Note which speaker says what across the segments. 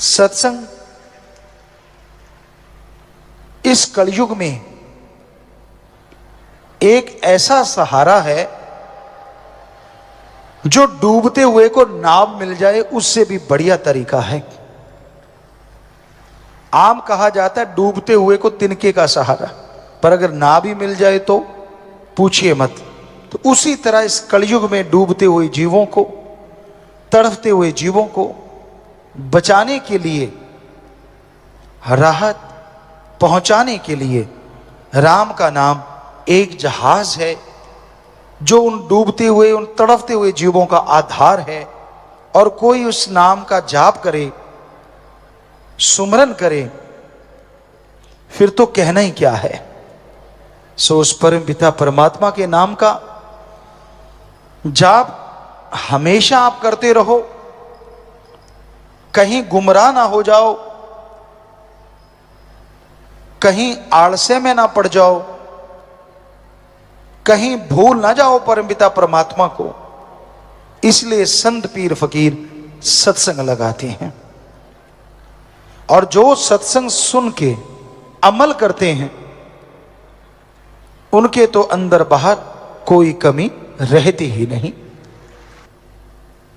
Speaker 1: सत्संग इस कलयुग में एक ऐसा सहारा है जो डूबते हुए को नाव मिल जाए उससे भी बढ़िया तरीका है। आम कहा जाता है डूबते हुए को तिनके का सहारा, पर अगर नाव ही मिल जाए तो पूछिए मत। तो उसी तरह इस कलयुग में डूबते हुए जीवों को, तड़फते हुए जीवों को बचाने के लिए, राहत पहुंचाने के लिए राम का नाम एक जहाज है जो उन डूबते हुए, उन तड़फते हुए जीवों का आधार है। और कोई उस नाम का जाप करे, सुमरन करे, फिर तो कहना ही क्या है। सो उस परम पिता परमात्मा के नाम का जाप हमेशा आप करते रहो, कहीं गुमराह ना हो जाओ, कहीं आलस्य में ना पड़ जाओ, कहीं भूल ना जाओ परमपिता परमात्मा को। इसलिए संत पीर फकीर सत्संग लगाते हैं, और जो सत्संग सुन के अमल करते हैं उनके तो अंदर बाहर कोई कमी रहती ही नहीं।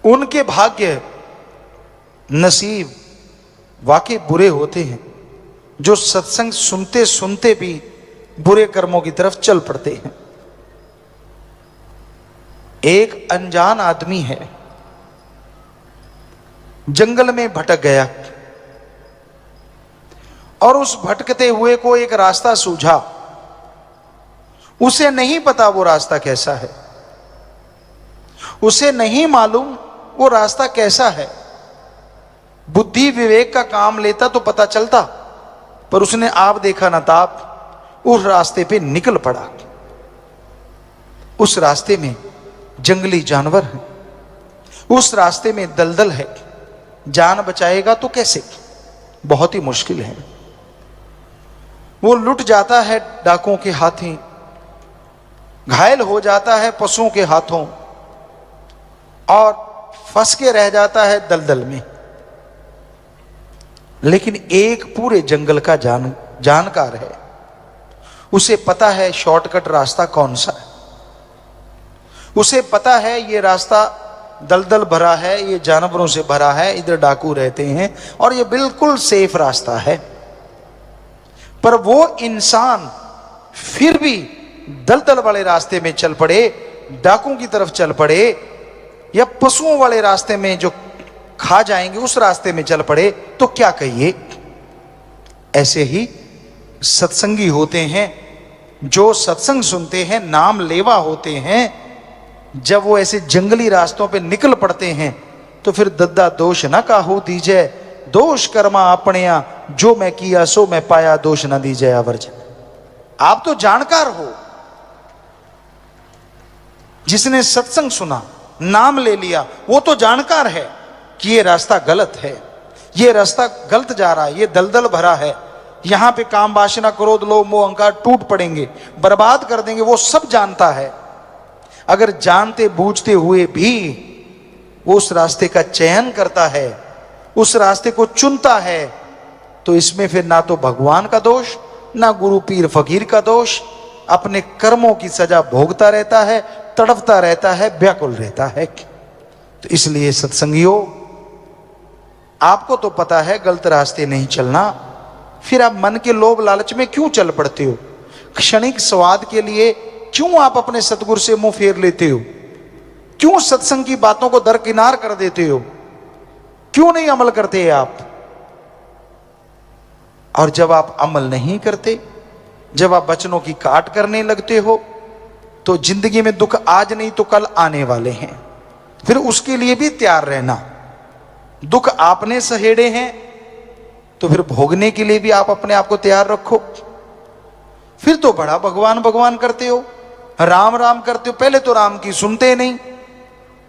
Speaker 1: उनके भाग्य नसीब वाकई बुरे होते हैं जो सत्संग सुनते सुनते भी बुरे कर्मों की तरफ चल पड़ते हैं। एक अनजान आदमी है, जंगल में भटक गया और उस भटकते हुए को एक रास्ता सूझा। उसे नहीं पता वो रास्ता कैसा है, उसे नहीं मालूम वो रास्ता कैसा है। बुद्धि विवेक का काम लेता तो पता चलता, पर उसने आप देखा ना ताप उस रास्ते पे निकल पड़ा। उस रास्ते में जंगली जानवर है, उस रास्ते में दलदल है, जान बचाएगा तो कैसे? बहुत ही मुश्किल है। वो लुट जाता है डाकुओं के हाथों, घायल हो जाता है पशुओं के हाथों, और फंस के रह जाता है दलदल में। लेकिन एक पूरे जंगल का जानकार है, उसे पता है शॉर्टकट रास्ता कौन सा है। उसे पता है ये रास्ता दलदल भरा है, ये जानवरों से भरा है, इधर डाकू रहते हैं, और ये बिल्कुल सेफ रास्ता है। पर वो इंसान फिर भी दलदल वाले रास्ते में चल पड़े, डाकुओं की तरफ चल पड़े, या पशुओं वाले रास्ते में जो खा जाएंगे उस रास्ते में चल पड़े, तो क्या कहिए। ऐसे ही सत्संगी होते हैं जो सत्संग सुनते हैं, नाम लेवा होते हैं। जब वो ऐसे जंगली रास्तों पे निकल पड़ते हैं तो फिर दद्दा दोष ना काहू दीजै, दोष कर्मा अपनिया, जो मैं किया सो मैं पाया, दोष ना दीजै आवर्ज। आप तो जानकार हो, जिसने सत्संग सुना, नाम ले लिया, वो तो जानकार है कि ये रास्ता गलत है, ये रास्ता गलत जा रहा है, ये दलदल भरा है, यहां पे काम वासना क्रोध लोभ मोह अहंकार टूट पड़ेंगे, बर्बाद कर देंगे। वो सब जानता है। अगर जानते बूझते हुए भी वो उस रास्ते का चयन करता है, उस रास्ते को चुनता है, तो इसमें फिर ना तो भगवान का दोष, ना गुरु पीर फकीर का दोष, अपने कर्मों की सजा भोगता रहता है, तड़पता रहता है, व्याकुल रहता है। तो इसलिए सत्संगियों, आपको तो पता है गलत रास्ते नहीं चलना, फिर आप मन के लोभ लालच में क्यों चल पड़ते हो? क्षणिक स्वाद के लिए क्यों आप अपने सतगुरु से मुंह फेर लेते हो? क्यों सत्संग की बातों को दरकिनार कर देते हो? क्यों नहीं अमल करते आप? और जब आप अमल नहीं करते, जब आप वचनों की काट करने लगते हो, तो जिंदगी में दुख आज नहीं तो कल आने वाले हैं। फिर उसके लिए भी तैयार रहना। दुख आपने सहेड़े हैं तो फिर भोगने के लिए भी आप अपने आप को तैयार रखो। फिर तो बड़ा भगवान भगवान करते हो, राम राम करते हो। पहले तो राम की सुनते नहीं,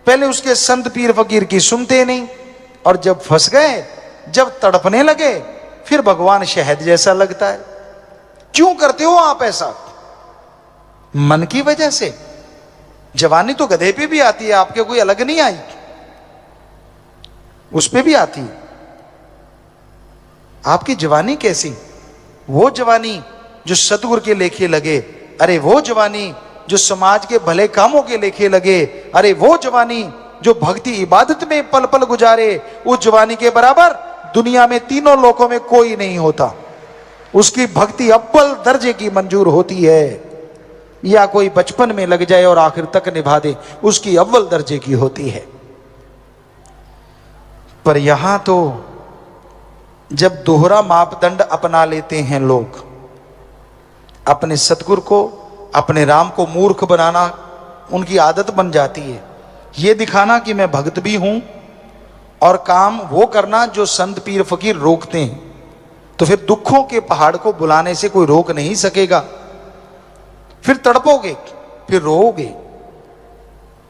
Speaker 1: पहले उसके संत पीर फकीर की सुनते नहीं, और जब फंस गए, जब तड़पने लगे, फिर भगवान शहद जैसा लगता है। क्यों करते हो आप ऐसा? मन की वजह से। जवानी तो गधे पे भी आती है, आपके कोई अलग नहीं आई, उस पे भी आती है। आपकी जवानी कैसी? वो जवानी जो सतगुरु के लेखे लगे, अरे वो जवानी जो समाज के भले कामों के लेखे लगे, अरे वो जवानी जो भक्ति इबादत में पल पल गुजारे, उस जवानी के बराबर दुनिया में तीनों लोकों में कोई नहीं होता। उसकी भक्ति अव्वल दर्जे की मंजूर होती है। या कोई बचपन में लग जाए और आखिर तक निभा दे, उसकी अव्वल दर्जे की होती है। पर यहां तो जब दोहरा मापदंड अपना लेते हैं लोग, अपने सतगुरु को, अपने राम को मूर्ख बनाना उनकी आदत बन जाती है। ये दिखाना कि मैं भक्त भी हूं और काम वो करना जो संत पीर फकीर रोकते हैं। तो फिर दुखों के पहाड़ को बुलाने से कोई रोक नहीं सकेगा। फिर तड़पोगे, फिर रोओगे,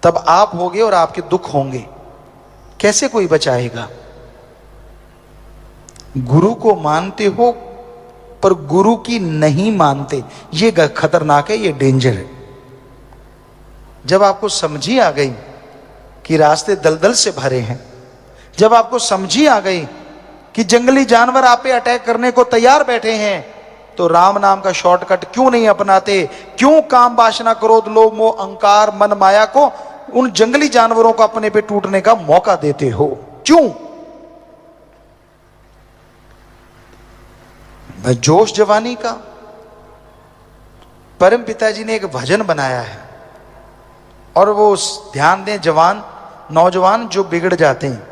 Speaker 1: तब आप होगे और आपके दुख होंगे। कैसे कोई बचाएगा? गुरु को मानते हो पर गुरु की नहीं मानते, ये खतरनाक है, ये डेंजर है। जब आपको समझी आ गई कि रास्ते दलदल से भरे हैं, जब आपको समझी आ गई कि जंगली जानवर आप पे अटैक करने को तैयार बैठे हैं, तो राम नाम का शॉर्टकट क्यों नहीं अपनाते? क्यों काम वासना क्रोध लोभ मोह अहंकार मन माया को, उन जंगली जानवरों को अपने पे टूटने का मौका देते हो? क्यों? जोश जवानी का। परम पिताजी ने एक भजन बनाया है और वो ध्यान दें, जवान नौजवान जो बिगड़ जाते हैं,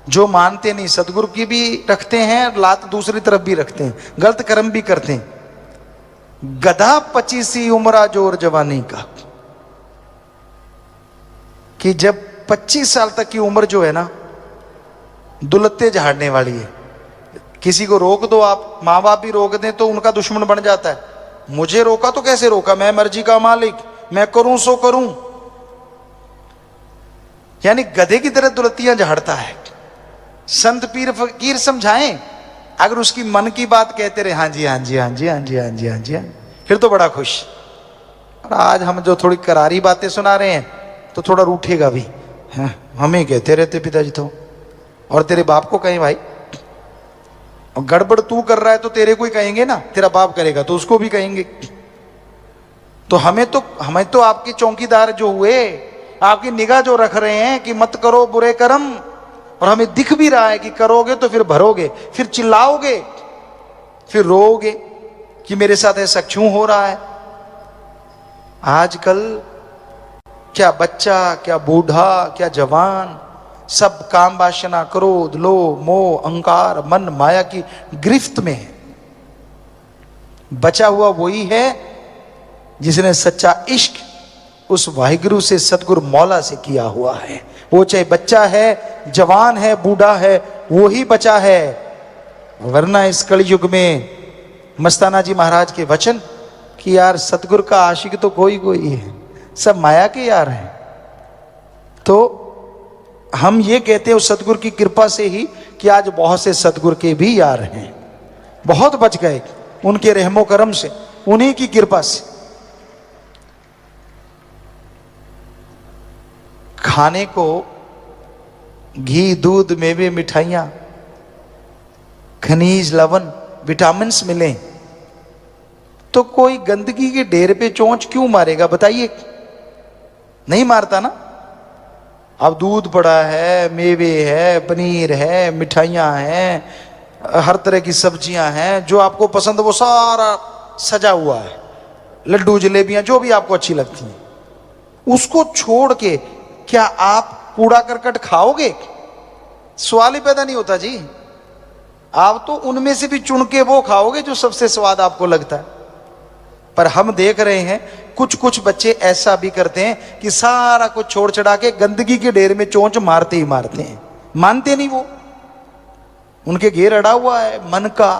Speaker 1: जो मानते नहीं, सतगुरु की भी रखते हैं, लात दूसरी तरफ भी रखते हैं, गलत कर्म भी करते हैं। गधा 25 उम्रा जोर जवानी का, कि जब 25 साल तक की उम्र जो है ना, दुलत्ते झाड़ने वाली है। किसी को रोक दो आप, माँ बाप भी रोक दें तो उनका दुश्मन बन जाता है। मुझे रोका तो कैसे रोका, मैं मर्जी का मालिक, मैं करूं सो करूं। यानी गधे की तरह दुलत्तियां झाड़ता है। संत पीर फकीर समझाएं, अगर उसकी मन की बात कहते रहे, हाँ जी हाँ जी हाँ जी हाँ जी हाँ जी हाँ जी, फिर तो बड़ा खुश। और आज हम जो थोड़ी करारी बातें सुना रहे हैं तो थोड़ा रूठेगा भी, हमें कहते रहते पिताजी तो, और तेरे बाप को कहें भाई, और गड़बड़ तू कर रहा है तो तेरे को ही कहेंगे ना, तेरा बाप करेगा तो उसको भी कहेंगे। तो हमें तो आपके चौकीदार जो हुए, आपकी निगाह जो रख रहे हैं कि मत करो बुरे कर्म, और हमें दिख भी रहा है कि करोगे तो फिर भरोगे, फिर चिल्लाओगे, फिर रोओगे कि मेरे साथ ऐसा क्यों हो रहा है। आजकल क्या बच्चा, क्या बूढ़ा, क्या जवान, सब काम वासना क्रोध लोभ मोह अहंकार मन माया की गिरफ्त में है। बचा हुआ वही है जिसने सच्चा इश्क उस वाहिगुरु से, सतगुरु मौला से किया हुआ है। वो चाहे बच्चा है, जवान है, बूढ़ा है, वो ही बचा है। वरना इस कलयुग में मस्ताना जी महाराज के वचन कि यार सतगुरु का आशिक तो कोई कोई है, सब माया के यार हैं। तो हम ये कहते हैं उस सतगुरु की कृपा से ही कि आज बहुत से सतगुरु के भी यार हैं, बहुत बच गए उनके रहमो करम से, उन्हीं की कृपा से। खाने को घी दूध मेवे मिठाइयां खनिज लवण विटामिन्स मिले तो कोई गंदगी के ढेर पे चोंच क्यों मारेगा बताइए? नहीं मारता ना। अब दूध पड़ा है, मेवे है, पनीर है, मिठाइयां हैं, हर तरह की सब्जियां हैं, जो आपको पसंद वो सारा सजा हुआ है, लड्डू जलेबियां जो भी आपको अच्छी लगती हैं, उसको छोड़ के क्या आप कूड़ा करकट खाओगे? सवाल ही पैदा नहीं होता जी। आप तो उनमें से भी चुन के वो खाओगे जो सबसे स्वाद आपको लगता है। पर हम देख रहे हैं कुछ कुछ बच्चे ऐसा भी करते हैं कि सारा कुछ छोड़ छड़ा के गंदगी के ढेर में चोंच मारते ही मारते हैं, मानते नहीं वो। उनके घेर अड़ा हुआ है मन का।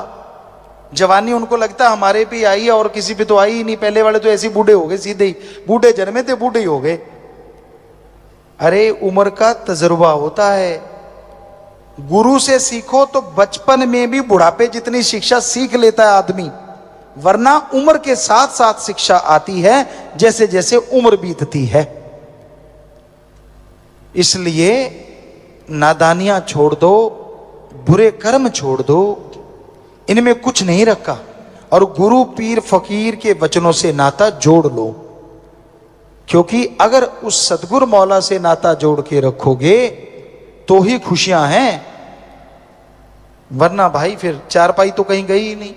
Speaker 1: जवानी उनको लगता है हमारे पे आई है और किसी पे तो आई ही नहीं, पहले वाले तो ऐसे बूढ़े हो गए, सीधे ही बूढ़े जन्मे थे बूढ़े ही हो गए। अरे उम्र का तजुर्बा होता है। गुरु से सीखो तो बचपन में भी बुढ़ापे जितनी शिक्षा सीख लेता है आदमी, वरना उम्र के साथ साथ शिक्षा आती है जैसे जैसे उम्र बीतती है। इसलिए नादानियां छोड़ दो, बुरे कर्म छोड़ दो, इनमें कुछ नहीं रखा, और गुरु पीर फकीर के वचनों से नाता जोड़ लो। क्योंकि अगर उस सतगुरु मौला से नाता जोड़ के रखोगे तो ही खुशियां हैं, वरना भाई फिर चारपाई तो कहीं गई ही नहीं।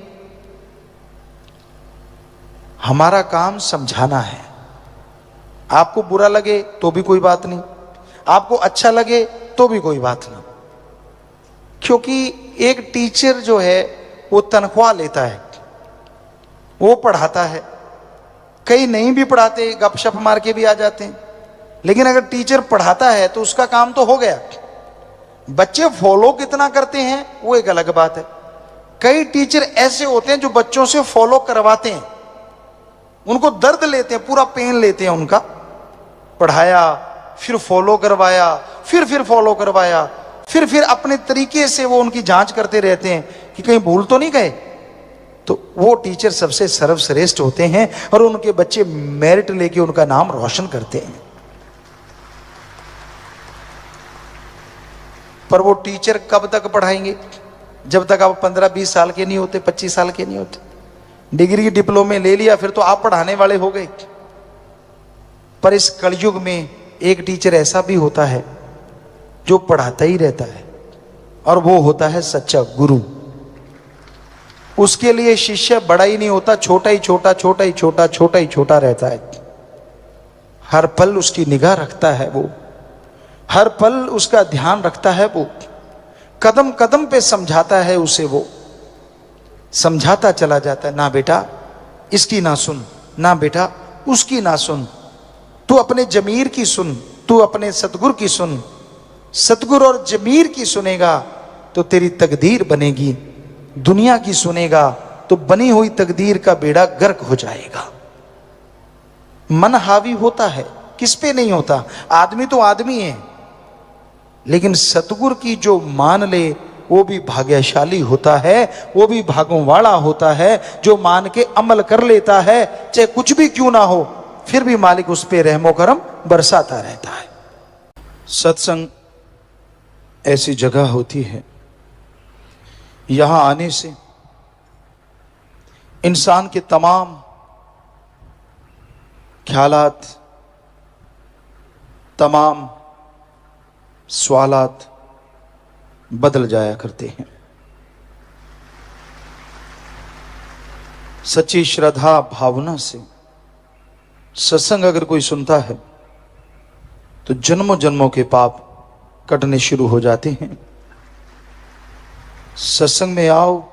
Speaker 1: हमारा काम समझाना है। आपको बुरा लगे तो भी कोई बात नहीं, आपको अच्छा लगे तो भी कोई बात नहीं। क्योंकि एक टीचर जो है वो तनख्वाह लेता है, वो पढ़ाता है। कई नहीं भी पढ़ाते, गपशप मार के भी आ जाते हैं, लेकिन अगर टीचर पढ़ाता है तो उसका काम तो हो गया। बच्चे फॉलो कितना करते हैं वो एक अलग बात है। कई टीचर ऐसे होते हैं जो बच्चों से फॉलो करवाते हैं, उनको दर्द लेते हैं, पूरा पेन लेते हैं उनका। पढ़ाया, फिर फॉलो करवाया, फिर फॉलो करवाया, फिर अपने तरीके से वो उनकी जांच करते रहते हैं कि कहीं भूल तो नहीं गए। तो वो टीचर सबसे सर्वश्रेष्ठ होते हैं और उनके बच्चे मेरिट लेके उनका नाम रोशन करते हैं। पर वो टीचर कब तक पढ़ाएंगे? जब तक आप 15-20 साल के नहीं होते, 25 साल के नहीं होते। डिग्री की डिप्लोमे ले लिया फिर तो आप पढ़ाने वाले हो गए। पर इस कलयुग में एक टीचर ऐसा भी होता है जो पढ़ाता ही रहता है, और वो होता है सच्चा गुरु। उसके लिए शिष्य बड़ा ही नहीं होता, छोटा ही छोटा, छोटा ही छोटा, छोटा ही छोटा रहता है। हर पल उसकी निगाह रखता है वो, हर पल उसका ध्यान रखता है वो, कदम कदम पे समझाता है उसे, वो समझाता चला जाता है। ना बेटा इसकी ना सुन, ना बेटा उसकी ना सुन, तू अपने जमीर की सुन, तू अपने सतगुरु की सुन। सतगुरु और जमीर की सुनेगा तो तेरी तकदीर बनेगी, दुनिया की सुनेगा तो बनी हुई तकदीर का बेड़ा गर्क हो जाएगा। मन हावी होता है, किस पे नहीं होता? आदमी तो आदमी है, लेकिन सतगुरु की जो मान ले वो भी भाग्यशाली होता है, वो भी भागों वाला होता है। जो मान के अमल कर लेता है, चाहे कुछ भी क्यों ना हो, फिर भी मालिक उस पे रहमो करम बरसाता रहता है। सत्संग ऐसी जगह होती है, यहां आने से इंसान के तमाम ख्यालात, तमाम सवालात बदल जाया करते हैं। सच्ची श्रद्धा भावना से सत्संग अगर कोई सुनता है तो जन्मों जन्मों के पाप कटने शुरू हो जाते हैं। सत्संग में आओ,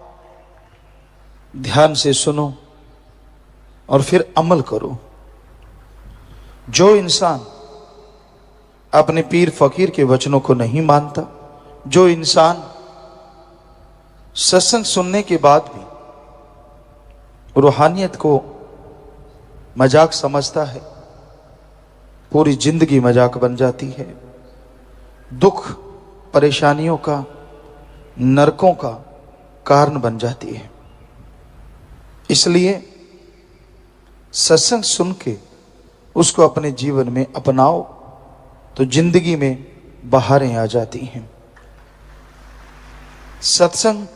Speaker 1: ध्यान से सुनो और फिर अमल करो। जो इंसान अपने पीर फकीर के वचनों को नहीं मानता, जो इंसान सत्संग सुनने के बाद भी रूहानियत को मजाक समझता है, पूरी जिंदगी मजाक बन जाती है। दुख परेशानियों का, नरकों का कारण बन जाती है। इसलिए सत्संग सुन के उसको अपने जीवन में अपनाओ तो जिंदगी में बहारें आ जाती हैं। सत्संग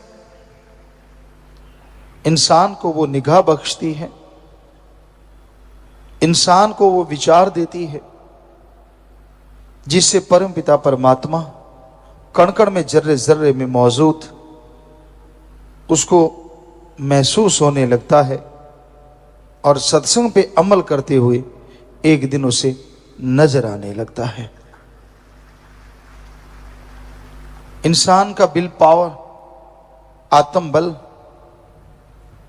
Speaker 1: इंसान को वो निगाह बख्शती है, इंसान को वो विचार देती है जिससे परम पिता परमात्मा कण कण में, जर्रे जर्रे में मौजूद उसको महसूस होने लगता है, और सत्संग पे अमल करते हुए एक दिन उसे नजर आने लगता है। इंसान का विल पावर, आत्म बल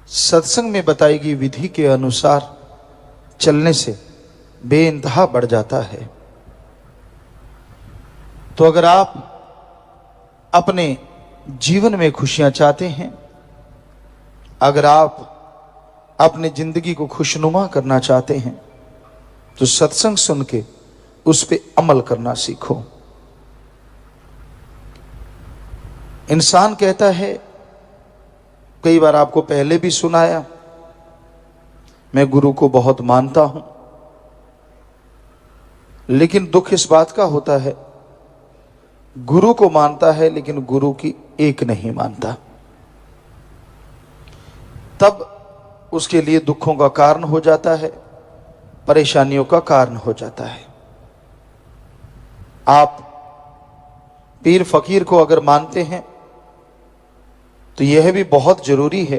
Speaker 1: सत्संग में बताई गई विधि के अनुसार चलने से बेइंतहा बढ़ जाता है। तो अगर आप अपने जीवन में खुशियां चाहते हैं, अगर आप अपने जिंदगी को खुशनुमा करना चाहते हैं, तो सत्संग सुन के उस पे अमल करना सीखो। इंसान कहता है, कई बार आपको पहले भी सुनाया, मैं गुरु को बहुत मानता हूं, लेकिन दुख इस बात का होता है, गुरु को मानता है लेकिन गुरु की एक नहीं मानता। तब उसके लिए दुखों का कारण हो जाता है, परेशानियों का कारण हो जाता है। आप पीर फकीर को अगर मानते हैं तो यह भी बहुत जरूरी है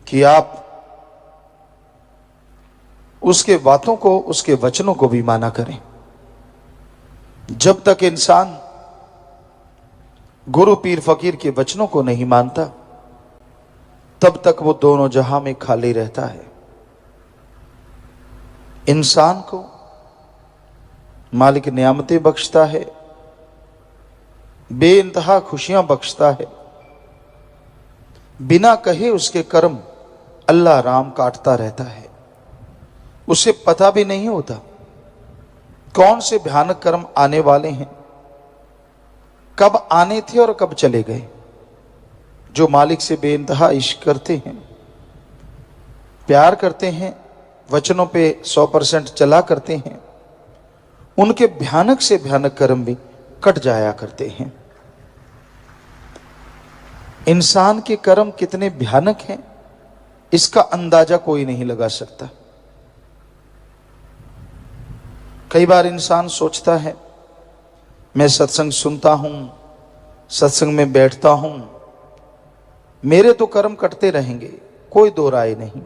Speaker 1: कि आप उसके बातों को, उसके वचनों को भी माना करें। जब तक इंसान गुरु पीर फकीर के वचनों को नहीं मानता, तब तक वो दोनों जहां में खाली रहता है। इंसान को मालिक नियामतें बख्शता है, बेइंतहा खुशियां बख्शता है, बिना कहे उसके कर्म अल्लाह राम काटता रहता है। उसे पता भी नहीं होता कौन से भयानक कर्म आने वाले हैं, कब आने थे और कब चले गए। जो मालिक से बेइंतहा इश्क करते हैं, प्यार करते हैं, वचनों पे 100% चला करते हैं, उनके भयानक से भयानक कर्म भी कट जाया करते हैं। इंसान के कर्म कितने भयानक हैं, इसका अंदाजा कोई नहीं लगा सकता। कई बार इंसान सोचता है मैं सत्संग सुनता हूं, सत्संग में बैठता हूं, मेरे तो कर्म कटते रहेंगे, कोई दो राय नहीं।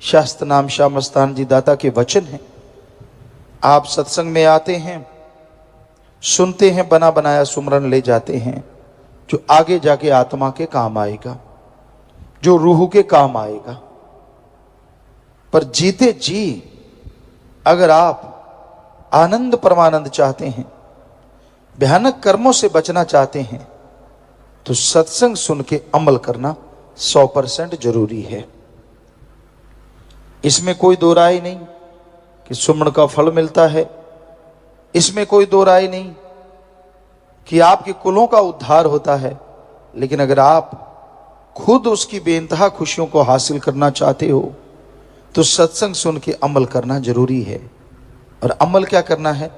Speaker 1: शास्त्र नाम शाह मस्तान जी दाता के वचन हैं। आप सत्संग में आते हैं, सुनते हैं, बना बनाया सुमरन ले जाते हैं, जो आगे जाके आत्मा के काम आएगा, जो रूह के काम आएगा। पर जीते जी अगर आप आनंद परमानंद चाहते हैं, भयानक कर्मों से बचना चाहते हैं, तो सत्संग सुन के अमल करना 100% जरूरी है। इसमें कोई दो राय नहीं कि सुमन का फल मिलता है, इसमें कोई दो राय नहीं कि आपके कुलों का उद्धार होता है। लेकिन अगर आप खुद उसकी बेइंतहा खुशियों को हासिल करना चाहते हो तो सत्संग सुन के अमल करना जरूरी है। और अमल क्या करना है?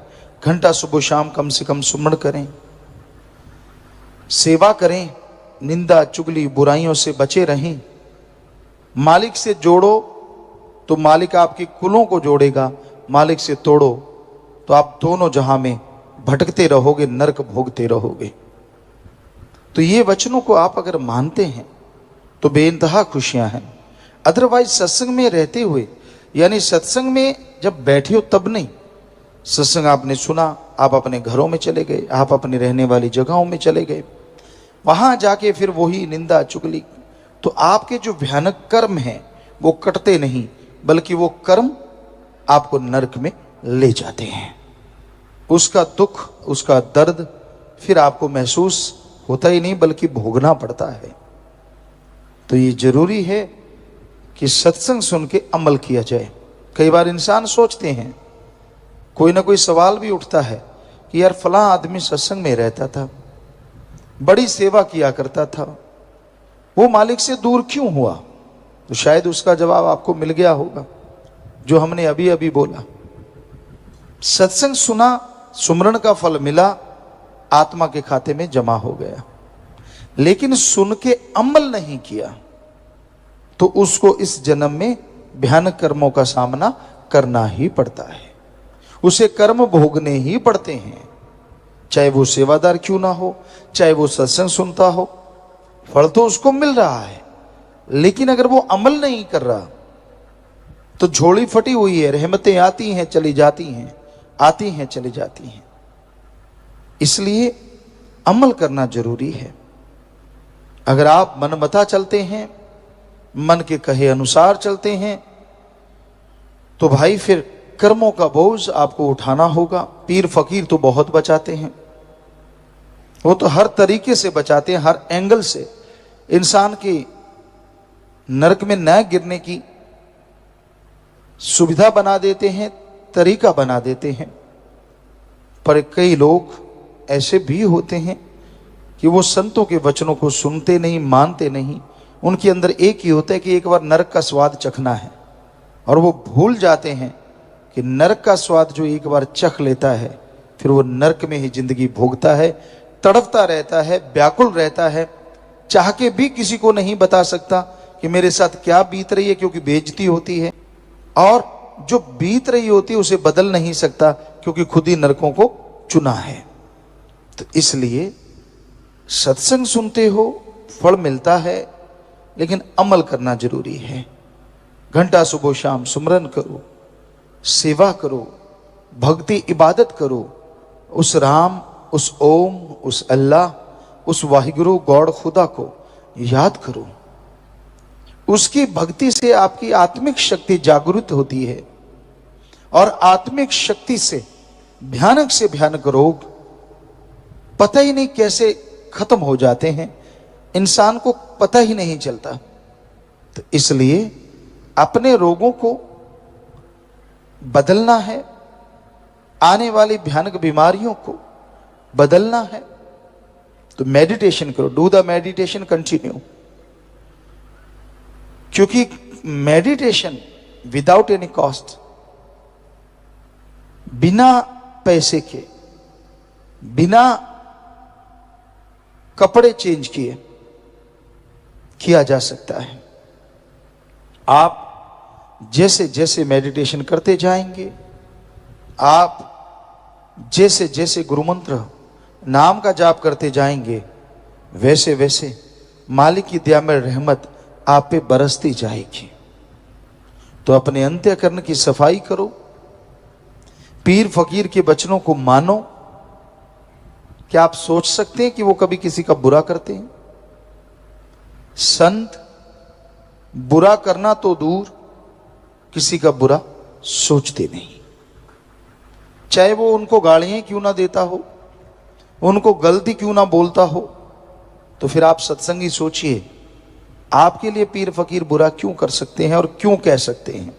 Speaker 1: घंटा सुबह शाम कम से कम सुमन करें, सेवा करें, निंदा चुगली बुराइयों से बचे रहें। मालिक से जोड़ो तो मालिक आपके कुलों को जोड़ेगा, मालिक से तोड़ो तो आप दोनों जहां में भटकते रहोगे, नरक भोगते रहोगे। तो ये वचनों को आप अगर मानते हैं तो बेइंतहा खुशियां हैं। अदरवाइज सत्संग में रहते हुए, यानी सत्संग में जब बैठे हो तब नहीं, सत्संग आपने सुना, आप अपने घरों में चले गए, आप अपनी रहने वाली जगहों में चले गए, वहां जाके फिर वही निंदा चुगली, तो आपके जो भयानक कर्म हैं वो कटते नहीं, बल्कि वो कर्म आपको नरक में ले जाते हैं। उसका दुख, उसका दर्द फिर आपको महसूस होता ही नहीं, बल्कि भोगना पड़ता है। तो ये जरूरी है कि सत्संग सुन के अमल किया जाए। कई बार इंसान सोचते हैं, कोई ना कोई सवाल भी उठता है कि यार फलां आदमी सत्संग में रहता था, बड़ी सेवा किया करता था, वो मालिक से दूर क्यों हुआ? तो शायद उसका जवाब आपको मिल गया होगा जो हमने अभी अभी बोला। सत्संग सुना, सुमरण का फल मिला, आत्मा के खाते में जमा हो गया, लेकिन सुन के अमल नहीं किया तो उसको इस जन्म में भयानक कर्मों का सामना करना ही पड़ता है। उसे कर्म भोगने ही पड़ते हैं, चाहे वो सेवादार क्यों ना हो, चाहे वो सत्संग सुनता हो। फल तो उसको मिल रहा है, लेकिन अगर वो अमल नहीं कर रहा तो झोली फटी हुई है, रहमतें आती हैं चली जाती हैं, आती हैं चली जाती हैं। इसलिए अमल करना जरूरी है। अगर आप मनमता चलते हैं, मन के कहे अनुसार चलते हैं, तो भाई फिर कर्मों का बोझ आपको उठाना होगा। पीर फकीर तो बहुत बचाते हैं, वो तो हर तरीके से बचाते हैं, हर एंगल से इंसान की नरक में न गिरने की सुविधा बना देते हैं, तरीका बना देते हैं। पर कई लोग ऐसे भी होते हैं कि वो संतों के वचनों को सुनते नहीं, मानते नहीं। उनके अंदर एक ही होता है कि एक बार नरक का स्वाद चखना है, और वो भूल जाते हैं कि नरक का स्वाद जो एक बार चख लेता है फिर वो नरक में ही जिंदगी भोगता है, तड़पता रहता है, व्याकुल रहता है, चाह के भी किसी को नहीं बता सकता कि मेरे साथ क्या बीत रही है, क्योंकि बेइज्जती होती है, और जो बीत रही होती है उसे बदल नहीं सकता, क्योंकि खुद ही नरकों को चुना है। तो इसलिए सत्संग सुनते हो, फल मिलता है, लेकिन अमल करना जरूरी है। घंटा सुबह शाम सुमरन करो, सेवा करो, भक्ति इबादत करो, उस राम, उस ओम, उस अल्लाह, उस वाहिगुरु गॉड खुदा को याद करो। उसकी भक्ति से आपकी आत्मिक शक्ति जागृत होती है, और आत्मिक शक्ति से भयानक रोग पता ही नहीं कैसे खत्म हो जाते हैं, इंसान को पता ही नहीं चलता। तो इसलिए अपने रोगों को बदलना है, आने वाली भयानक बीमारियों को बदलना है, तो मेडिटेशन करो। डू द मेडिटेशन कंटिन्यू, क्योंकि मेडिटेशन विदाउट एनी कॉस्ट, बिना पैसे के, बिना कपड़े चेंज किए किया जा सकता है। आप जैसे जैसे मेडिटेशन करते जाएंगे, आप जैसे जैसे गुरुमंत्र नाम का जाप करते जाएंगे, वैसे वैसे मालिक की दया में रहमत आप पे बरसती जाएगी। तो अपने अंतःकरण की सफाई करो, पीर फकीर के वचनों को मानो। क्या आप सोच सकते हैं कि वो कभी किसी का बुरा करते हैं? संत बुरा करना तो दूर, किसी का बुरा सोचते नहीं, चाहे वो उनको गालियां क्यों ना देता हो, उनको गलती क्यों ना बोलता हो। तो फिर आप सत्संगी सोचिए, आपके लिए पीर फकीर बुरा क्यों कर सकते हैं और क्यों कह सकते हैं?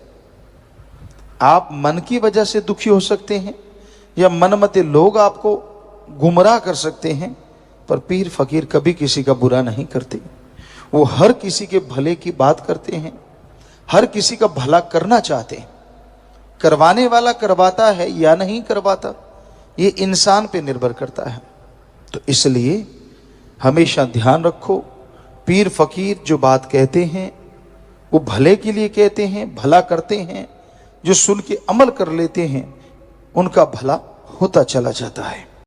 Speaker 1: आप मन की वजह से दुखी हो सकते हैं, या मनमते लोग आपको गुमराह कर सकते हैं, पर पीर फकीर कभी किसी का बुरा नहीं करते। वो हर किसी के भले की बात करते हैं, हर किसी का भला करना चाहते हैं। करवाने वाला करवाता है या नहीं करवाता, ये इंसान पे निर्भर करता है। तो इसलिए हमेशा ध्यान रखो, पीर फकीर जो बात कहते हैं वो भले के लिए कहते हैं, भला करते हैं। जो सुन के अमल कर लेते हैं उनका भला होता चला जाता है।